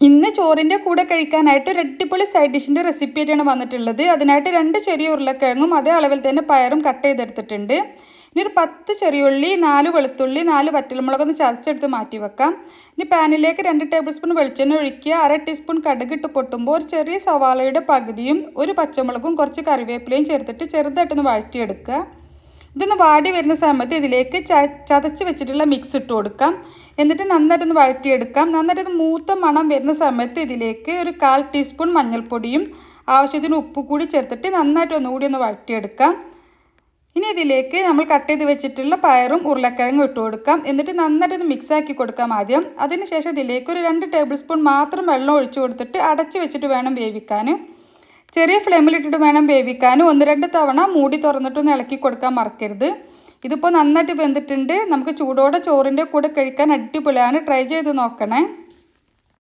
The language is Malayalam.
ഇന്ന് ചോറിൻ്റെ കൂടെ കഴിക്കാനായിട്ട് ഒരു അടിപൊളി സൈഡ് ഡിഷിൻ്റെ റെസിപ്പി ആയിട്ടാണ് വന്നിട്ടുള്ളത്. അതിനായിട്ട് 2 ചെറിയ ഉരുളക്കിഴങ്ങും അതേ അളവിൽ തന്നെ പയറും കട്ട് ചെയ്തെടുത്തിട്ടുണ്ട്. ഇനി ഒരു 10 ചെറിയുള്ളി, 4 വെളുത്തുള്ളി, 4 വറ്റൽമുളകൊന്ന് ചതച്ചെടുത്ത് മാറ്റി വെക്കാം. ഇനി പാനിലേക്ക് 2 ടേബിൾ സ്പൂൺ വെളിച്ചെണ്ണ ഒഴിക്കുക. 1/2 ടീസ്പൂൺ കടുകിട്ട് പൊട്ടുമ്പോൾ ഒരു ചെറിയ സവാളയുടെ പകുതിയും ഒരു പച്ചമുളകും കുറച്ച് കറിവേപ്പിലയും ചേർത്തിട്ട് ചെറുതായിട്ടൊന്ന് വഴറ്റിയെടുക്കുക. ഇതൊന്ന് വാടി വരുന്ന സമയത്ത് ഇതിലേക്ക് ചതച്ച് വെച്ചിട്ടുള്ള മിക്സ് ഇട്ട് കൊടുക്കാം. എന്നിട്ട് നന്നായിട്ടൊന്ന് വഴറ്റിയെടുക്കാം. നന്നായിട്ടൊന്ന് മൂത്ത മണം വരുന്ന സമയത്ത് ഇതിലേക്ക് ഒരു 1/4 ടീസ്പൂൺ മഞ്ഞൾപ്പൊടിയും ആവശ്യത്തിന് ഉപ്പ് കൂടി ചേർത്തിട്ട് നന്നായിട്ട് ഒന്നുകൂടി ഒന്ന് വഴറ്റിയെടുക്കാം. ഇനി ഇതിലേക്ക് നമ്മൾ കട്ട് ചെയ്ത് വെച്ചിട്ടുള്ള പയറും ഉരുളക്കിഴങ്ങും ഇട്ട് കൊടുക്കാം. എന്നിട്ട് നന്നായിട്ടൊന്ന് മിക്സാക്കി കൊടുക്കാം ആദ്യം. അതിനുശേഷം ഇതിലേക്ക് ഒരു 2 ടേബിൾ സ്പൂൺ മാത്രം വെള്ളം ഒഴിച്ചു കൊടുത്തിട്ട് അടച്ച് വെച്ചിട്ട് വേണം വേവിക്കാൻ. ചെറിയ ഫ്ലെയിമിലിട്ടിട്ട് വേണം വേവിക്കാൻ. 1-2 തവണ മൂടി തുറന്നിട്ടൊന്ന് ഇളക്കി കൊടുക്കാൻ മറക്കരുത്. ഇതിപ്പോൾ നന്നായിട്ട് വെന്തിട്ടുണ്ട്. നമുക്ക് ചൂടോടെ ചോറിൻ്റെ കൂടെ കഴിക്കാൻ അടിപൊളിയാണ്. ട്രൈ ചെയ്ത് നോക്കണേ.